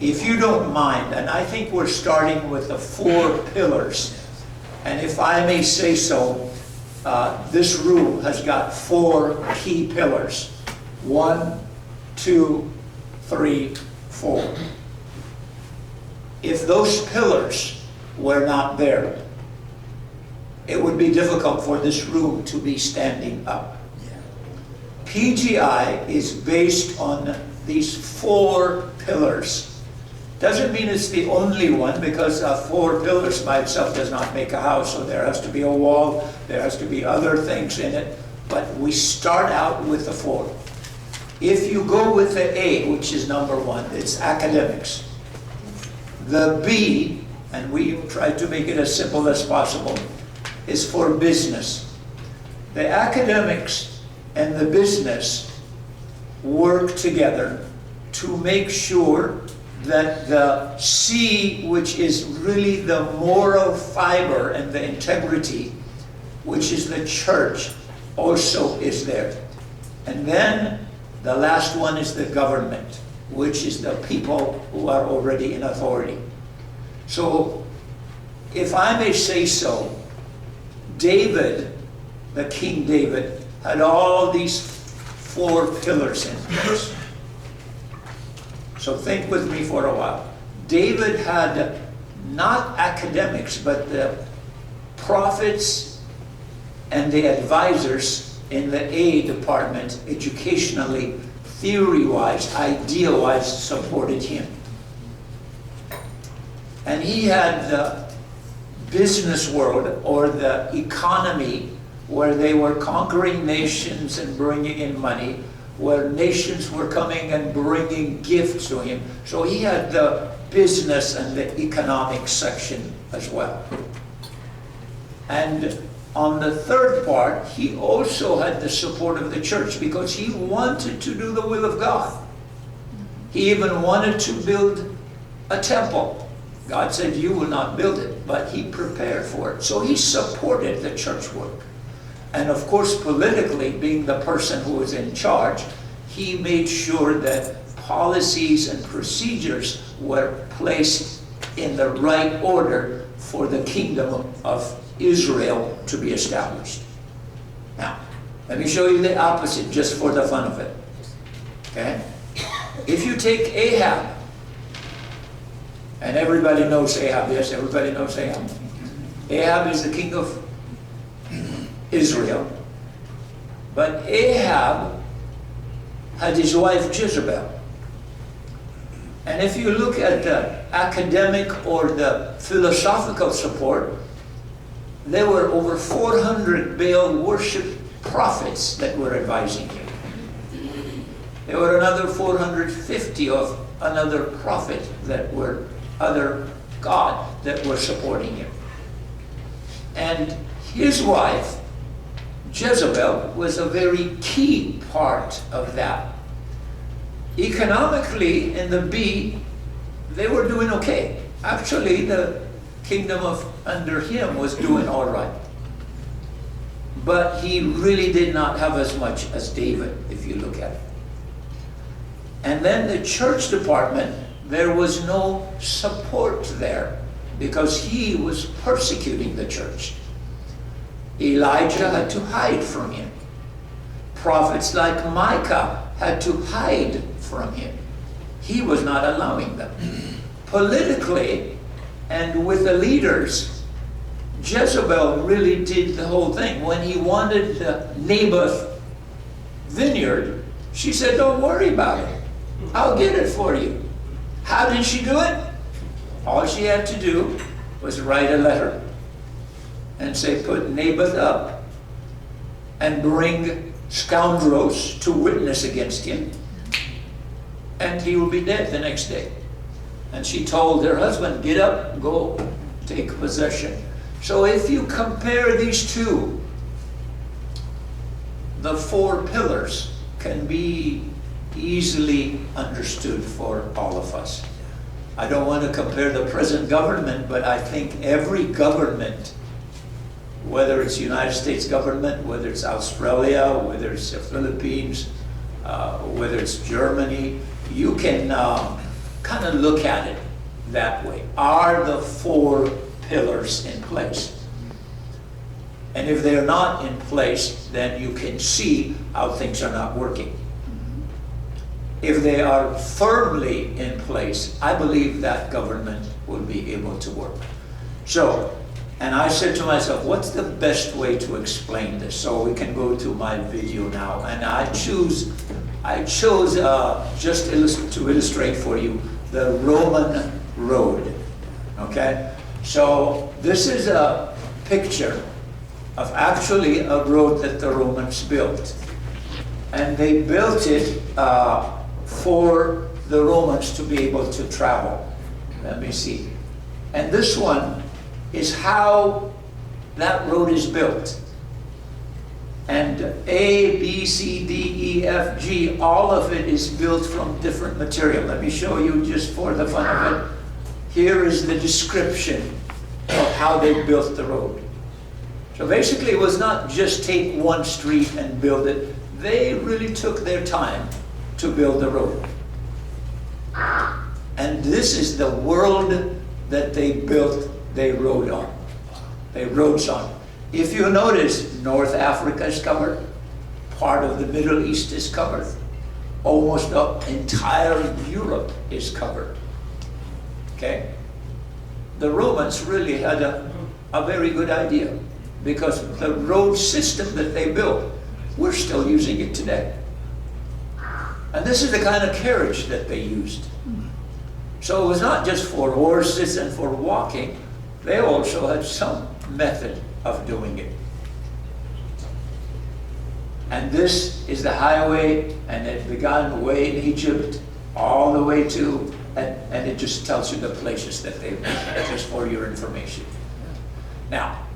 If you don't mind, and I think we're starting with the 4 pillars, and if I may say so, this room has got 4 key pillars. 1, 2, 3, 4. If those pillars were not there, it would be difficult for this room to be standing up. PGI is based on these 4 pillars. Doesn't mean it's the only one, because 4 pillars by itself does not make a house. So there has to be a wall, there has to be other things in it, but we start out with the 4. If you go with the A, which is number 1, it's academics. The B, and we try to make it as simple as possible, is for business. The academics and the business work together to make sure that the C, which is really the moral fiber and the integrity, which is the church, also is there. And then the last one is the government, which is the people who are already in authority. So, if I may say so, David, the King David, had all these 4 pillars in place. So think with me for a while. David had not academics, but the prophets and the advisors in the A department, educationally, theory-wise, idea-wise, supported him. And he had the business world, or the economy, where they were conquering nations and bringing in money, where nations were coming and bringing gifts to him. So he had the business and the economic section as well. And on the third part, he also had the support of the church, because he wanted to do the will of God. He even wanted to build a temple. God said, you will not build it, but he prepared for it. So he supported the church work. And of course, politically, being the person who was in charge, he made sure that policies and procedures were placed in the right order for the kingdom of Israel to be established. Now, let me show you the opposite, just for the fun of it. Okay? If you take Ahab, and everybody knows Ahab, yes, everybody knows Ahab. Ahab is the king of Israel. But Ahab had his wife Jezebel. And if you look at the academic or the philosophical support, there were over 400 Baal worship prophets that were advising him. There were another 450 of another prophet that were other god that were supporting him. And his wife, Jezebel, was a very key part of that. Economically, in the B, they were doing okay. Actually, the kingdom of under him was doing all right. But he really did not have as much as David, if you look at it. And then the church department, there was no support there, because he was persecuting the church. Elijah had to hide from him. Prophets like Micah had to hide from him. He was not allowing them. Politically, and with the leaders, Jezebel really did the whole thing. When he wanted the Naboth vineyard, she said, don't worry about it. I'll get it for you. How did she do it? All she had to do was write a letter and say, put Naboth up and bring scoundrels to witness against him, and he will be dead the next day. And she told her husband, get up, go take possession. So if you compare these two, the 4 pillars can be easily understood for all of us. I don't want to compare the present government, but I think every government, whether it's the United States government, whether it's Australia, whether it's the Philippines, whether it's Germany, you can kind of look at it that way. Are the 4 pillars in place? And if they're not in place, then you can see how things are not working. If they are firmly in place, I believe that government will be able to work. So, and I said to myself, what's the best way to explain this? So we can go to my video now. And I chose just to illustrate for you the Roman road. Okay? So this is a picture of actually a road that the Romans built. And they built it for the Romans to be able to travel. Let me see. And this one is how that road is built. And A, B, C, D, E, F, G, all of it is built from different material. Let me show you just for the fun of it. Here is the description of how they built the road. So basically it was not just take one street and build it. They really took their time to build the road. And this is the world that they built, they rode on. They rode on. If you notice, North Africa is covered. Part of the Middle East is covered. Almost the entire Europe is covered. Okay? The Romans really had a very good idea, because the road system that they built, we're still using it today. And this is the kind of carriage that they used. So it was not just for horses and for walking. They also had some method of doing it. And this is the highway, and it began way in Egypt, all the way to, and it just tells you the places that they went, just for your information. Now,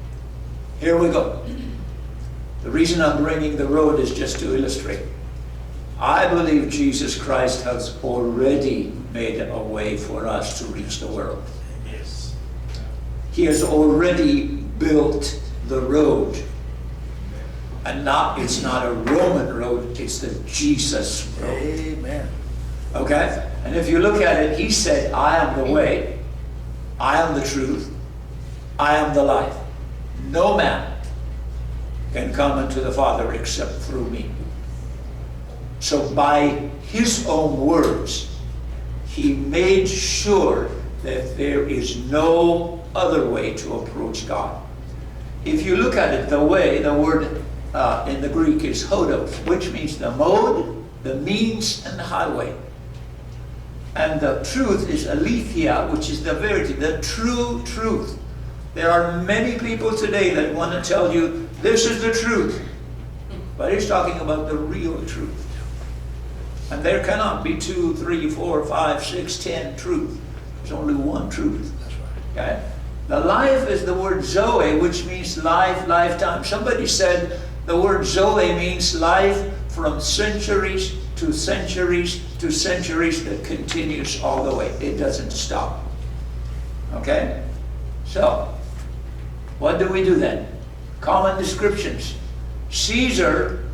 here we go. The reason I'm bringing the road is just to illustrate. I believe Jesus Christ has already made a way for us to reach the world. Yes. He has already built the road. And it's not a Roman road, it's the Jesus road. Amen. Okay? And if you look at it, he said, I am the way, I am the truth, I am the life. No man can come unto the Father except through me. So by his own words, he made sure that there is no other way to approach God. If you look at it, the way, the word in the Greek is hodos, which means the mode, the means, and the highway. And the truth is aletheia, which is the verity, the true truth. There are many people today that want to tell you, this is the truth. But he's talking about the real truth. And there cannot be 2, 3, 4, 5, 6, 10 truth. There's only one truth. That's right. Okay? The life is the word zoe, which means life, lifetime. Somebody said the word zoe means life from centuries to centuries to centuries that continues all the way. It doesn't stop. Okay? So, what do we do then? Common descriptions. Caesar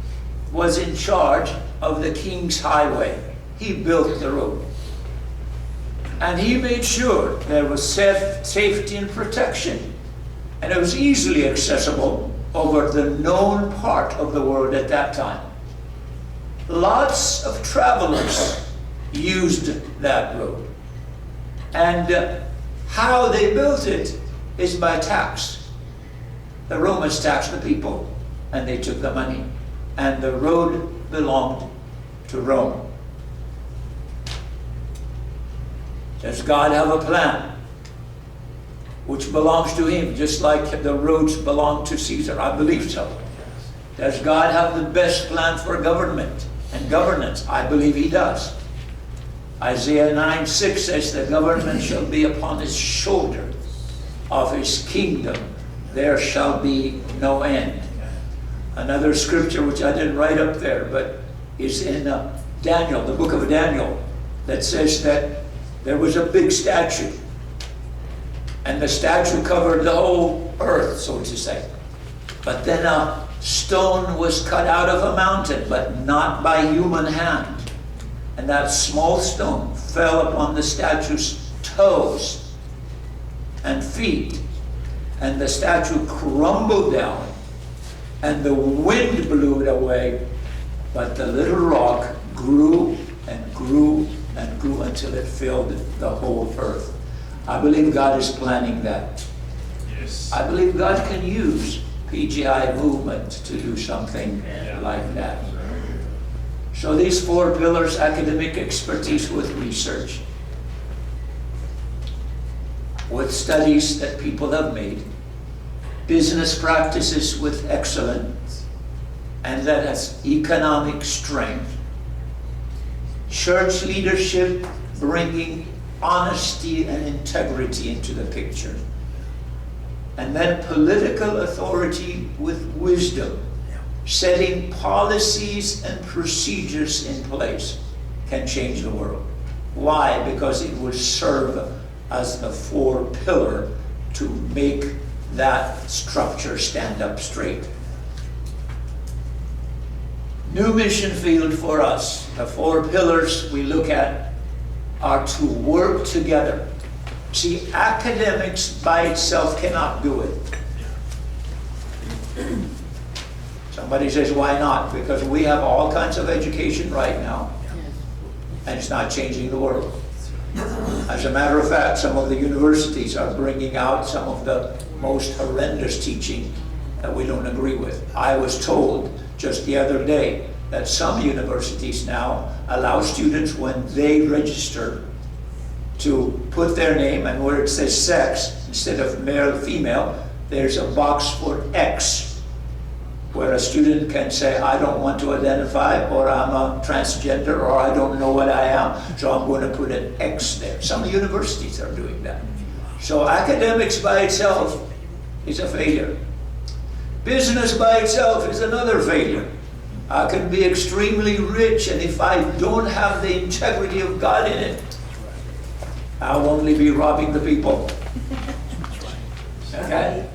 was in charge of the king's highway. He built the road. And he made sure there was safety and protection. And it was easily accessible over the known part of the world at that time. Lots of travelers used that road. And how they built it is by tax. The Romans taxed the people, and they took the money. And the road belonged to Rome. Does God have a plan which belongs to him, just like the roads belong to Caesar? I believe so. Does God have the best plan for government and governance? I believe he does. Isaiah 9:6 says, the government shall be upon his shoulder, of his kingdom there shall be no end. Another scripture which I didn't write up there, but is in Daniel, the book of Daniel, that says that there was a big statue, and the statue covered the whole earth, so to say. But then a stone was cut out of a mountain, but not by human hand. and that small stone fell upon the statue's toes and feet, and the statue crumbled down, and the wind blew it away, but the little rock grew and grew and grew until it filled the whole earth. I believe God is planning that. Yes. I believe God can use PGI movement to do something like that. So these 4 pillars: academic expertise with research, with studies that people have made, business practices with excellence, and that has economic strength, church leadership bringing honesty and integrity into the picture, and then political authority with wisdom, setting policies and procedures in place, can change the world. Why? Because it will serve as the 4 pillar to make that structure stand up straight. New mission field for us. The 4 pillars we look at are to work together. See, academics by itself cannot do it. Somebody says, why not? Because we have all kinds of education right now, and it's not changing the world. As a matter of fact, some of the universities are bringing out some of the most horrendous teaching that we don't agree with. I was told just the other day that some universities now allow students, when they register, to put their name, and where it says sex, instead of male or female, there's a box for X, where a student can say, I don't want to identify, or I'm a transgender, or I don't know what I am, so I'm going to put an X there. Some universities are doing that. So academics by itself is a failure. Business by itself is another failure. I can be extremely rich, and if I don't have the integrity of God in it, I'll only be robbing the people. Okay?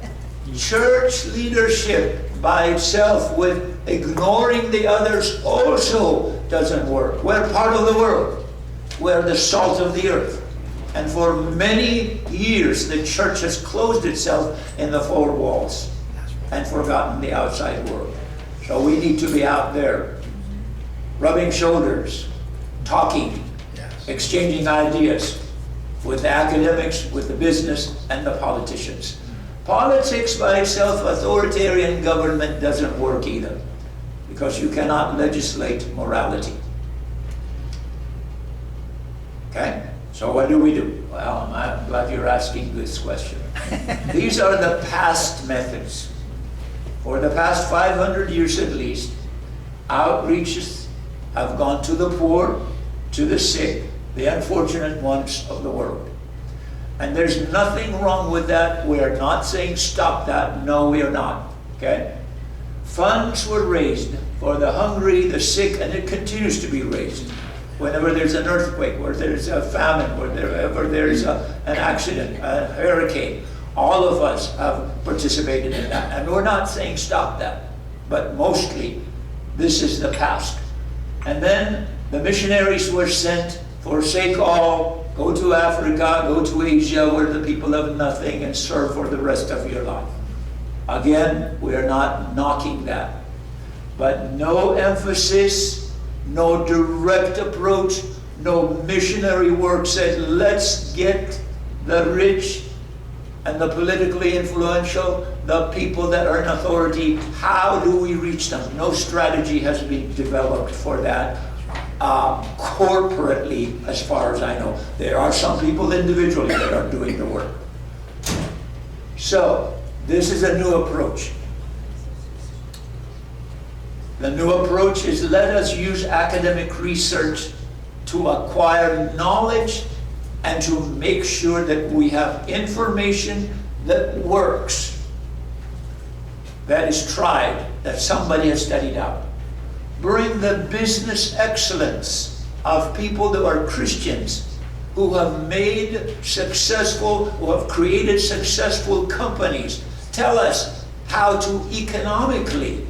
Church leadership by itself, with ignoring the others, also doesn't work. We're part of the world. We're the salt of the earth. And for many years, the church has closed itself in the 4 walls and forgotten the outside world. So we need to be out there, rubbing shoulders, talking, exchanging ideas with the academics, with the business, and the politicians. Politics by itself, authoritarian government, doesn't work either, because you cannot legislate morality. Okay? So what do we do? Well, I'm glad you're asking this question. These are the past methods. For the past 500 years at least, outreaches have gone to the poor, to the sick, the unfortunate ones of the world. And there's nothing wrong with that. We are not saying stop that. No, we are not. Okay? Funds were raised for the hungry, the sick, and it continues to be raised. Whenever there's an earthquake, where there's a famine, wherever there's an accident, a hurricane, all of us have participated in that. And we're not saying stop that. But mostly, this is the past. And then the missionaries were sent, forsake all, go to Africa, go to Asia, where the people have nothing, and serve for the rest of your life. Again, we are not knocking that. But no emphasis, no direct approach, no missionary work said, let's get the rich and the politically influential, the people that are in authority, how do we reach them? No strategy has been developed for that. Corporately, as far as I know. There are some people individually that are doing the work. So, this is a new approach. The new approach is, let us use academic research to acquire knowledge and to make sure that we have information that works, that is tried, that somebody has studied out. Bring the business excellence of people that are Christians, who have made successful, who have created successful companies. Tell us how to economically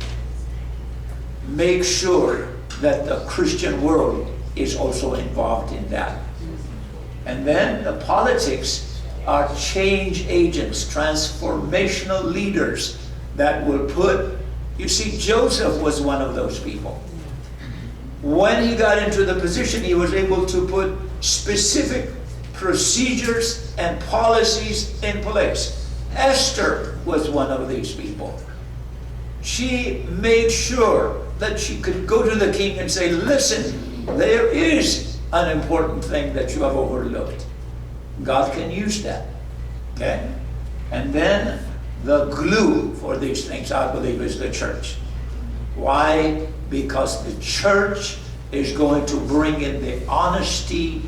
make sure that the Christian world is also involved in that. And then the politics are change agents, transformational leaders that will put, you see, Joseph was one of those people. When he got into the position, he was able to put specific procedures and policies in place. Esther was one of these people. She made sure that she could go to the king and say, listen, there is an important thing that you have overlooked. God can use that. Okay? And then the glue for these things, I believe, is the church. Why? Because the church is going to bring in the honesty,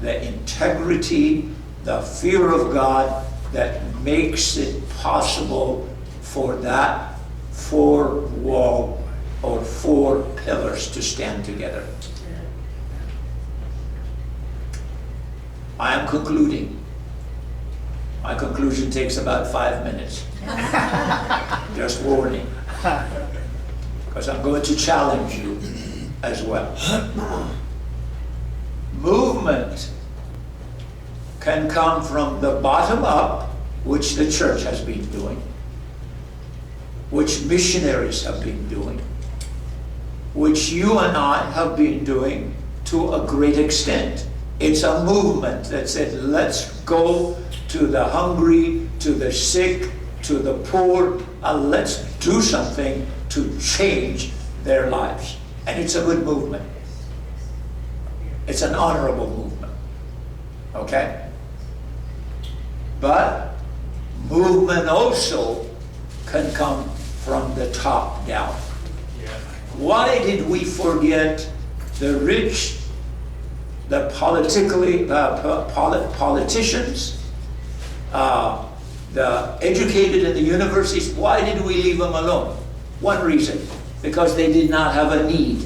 the integrity, the fear of God that makes it possible for that four wall or four pillars to stand together. I am concluding. My conclusion takes about 5 minutes. Just warning. Because I'm going to challenge you as well. Movement can come from the bottom up, which the church has been doing, which missionaries have been doing, which you and I have been doing to a great extent. It's a movement that said, let's go to the hungry, to the sick, to the poor, and let's do something to change their lives. And it's a good movement. It's an honorable movement. Okay? But movement also can come from the top down. Why did we forget the rich, the politicians, the educated in the universities? Why did we leave them alone? One reason, because they did not have a need.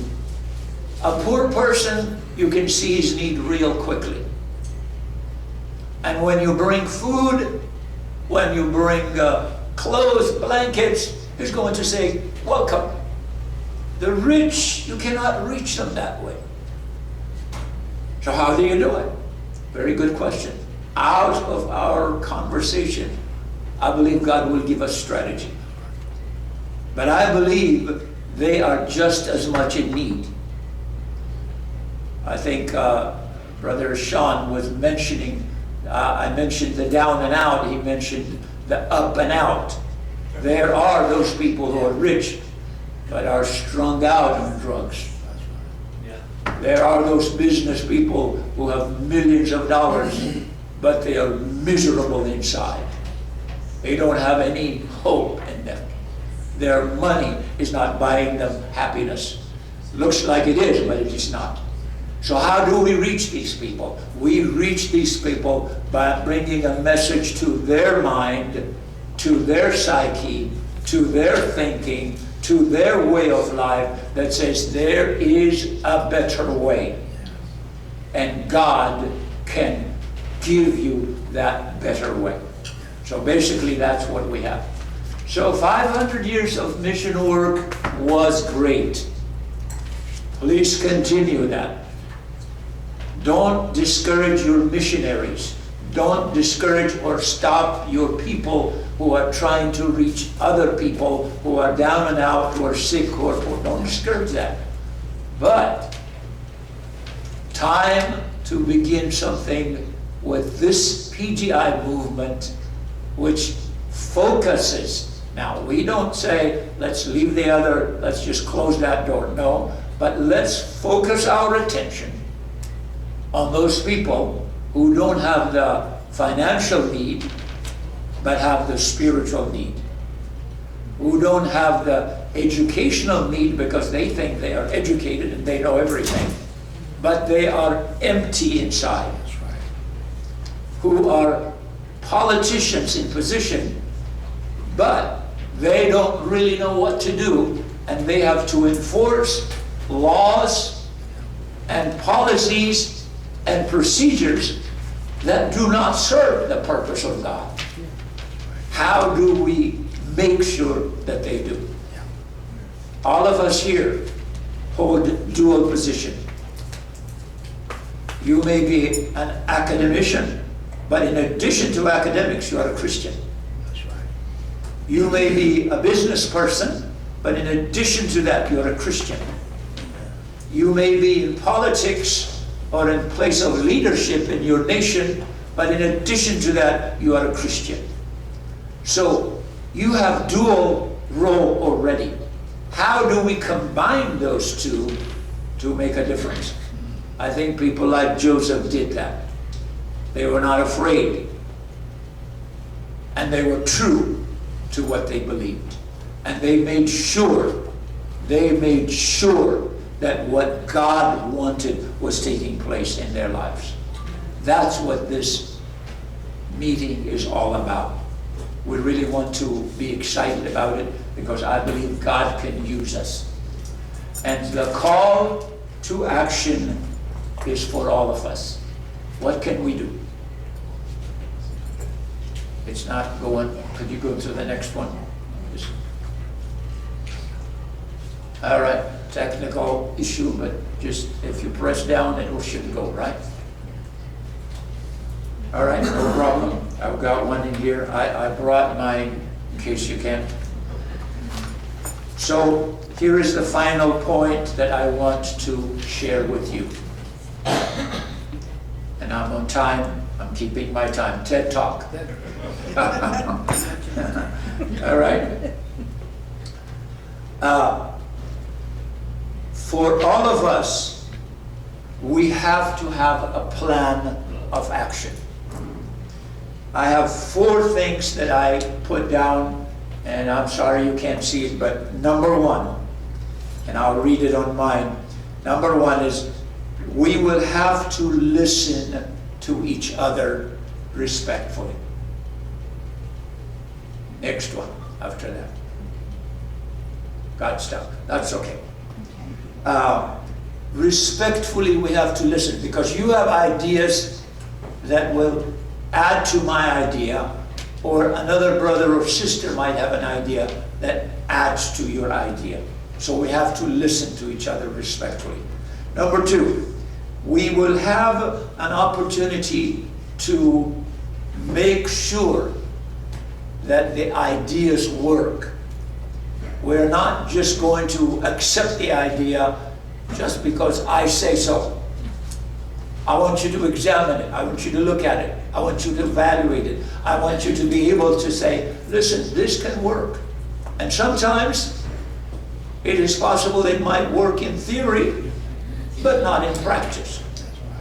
A poor person, you can see his need real quickly. And when you bring food, when you bring clothes, blankets, he's going to say, welcome. The rich, you cannot reach them that way. So how do you do it? Very good question. Out of our conversation, I believe God will give us strategy. But I believe they are just as much in need. I think Brother Sean was mentioning, I mentioned the down and out, he mentioned the up and out. There are those people who are rich, but are strung out on drugs. There are those business people who have millions of dollars, but they are miserable inside. They don't have any hope in them. Their money is not buying them happiness. Looks like it is, but it is not. So how do we reach these people? We reach these people by bringing a message to their mind, to their psyche, to their thinking, to their way of life that says there is a better way. And God can give you that better way. So basically that's what we have. So 500 years of mission work was great. Please continue that. Don't discourage your missionaries. Don't discourage or stop your people who are trying to reach other people who are down and out, who are sick, who are poor. Don't discourage that. But time to begin something with this PGI movement, which focuses. Now, we don't say, let's leave the other, let's just close that door. No, but let's focus our attention on those people who don't have the financial need, but have the spiritual need. Who don't have the educational need because they think they are educated and they know everything, but they are empty inside. That's right. Who are politicians in position, but they don't really know what to do, and they have to enforce laws and policies and procedures that do not serve the purpose of God. How do we make sure that they do? All of us here hold dual position. You may be an academician, but in addition to academics, you are a Christian. That's right. You may be a business person, but in addition to that, you are a Christian. You may be in politics or in place of leadership in your nation, but in addition to that, you are a Christian. So you have dual role already. How do we combine those two to make a difference? I think people like Joseph did that. They were not afraid, and they were true to what they believed. And they made sure that what God wanted was taking place in their lives. That's what this meeting is all about. We really want to be excited about it because I believe God can use us. And the call to action is for all of us. What can we do? It's not going, could you go to the next one? All right, technical issue, but just if you press down, it should go, right? All right, no problem. I've got one in here. I brought mine in case you can't. So here is the final point that I want to share with you. And I'm on time. I'm keeping my time. TED Talk. All right. For all of us, we have to have a plan of action. I have 4 things that I put down, and I'm sorry you can't see it, but number 1, and I'll read it on mine. Number 1 is we will have to listen to each other respectfully. Next one after that. Got stuck. That's okay. Respectfully, we have to listen because you have ideas that will add to my idea, or another brother or sister might have an idea that adds to your idea. So we have to listen to each other respectfully. Number 2, we will have an opportunity to make sure that the ideas work. We're not just going to accept the idea just because I say so. I want you to examine it. I want you to look at it. I want you to evaluate it. I want you to be able to say, listen, this can work. And sometimes it is possible it might work in theory, but not in practice.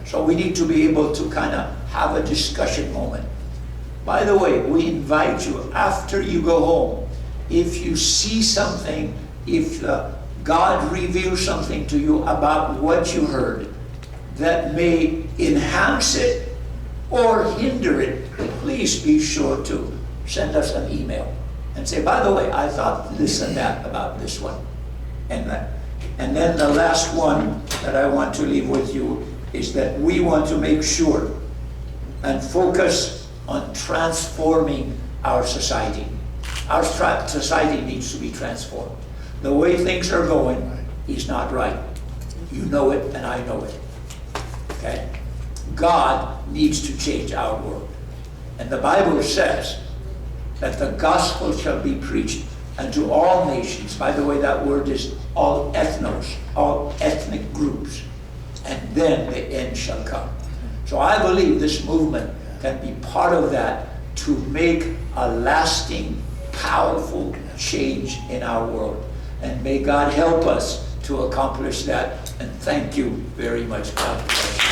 So we need to be able to kind of have a discussion moment. By the way, we invite you after you go home, if you see something, if God reveals something to you about what you heard that may enhance it or hinder it, please be sure to send us an email and say, by the way, I thought this and that about this one and that. And then the last one that I want to leave with you is that we want to make sure and focus on transforming our society. Our society needs to be transformed. The way things are going is not right. You know it and I know it. Okay? God needs to change our world. And the Bible says that the gospel shall be preached unto all nations. By the way, that word is all ethnos, all ethnic groups. And then the end shall come. So I believe this movement can be part of that to make a lasting, powerful change in our world. And may God help us to accomplish that. And thank you very much. God bless you.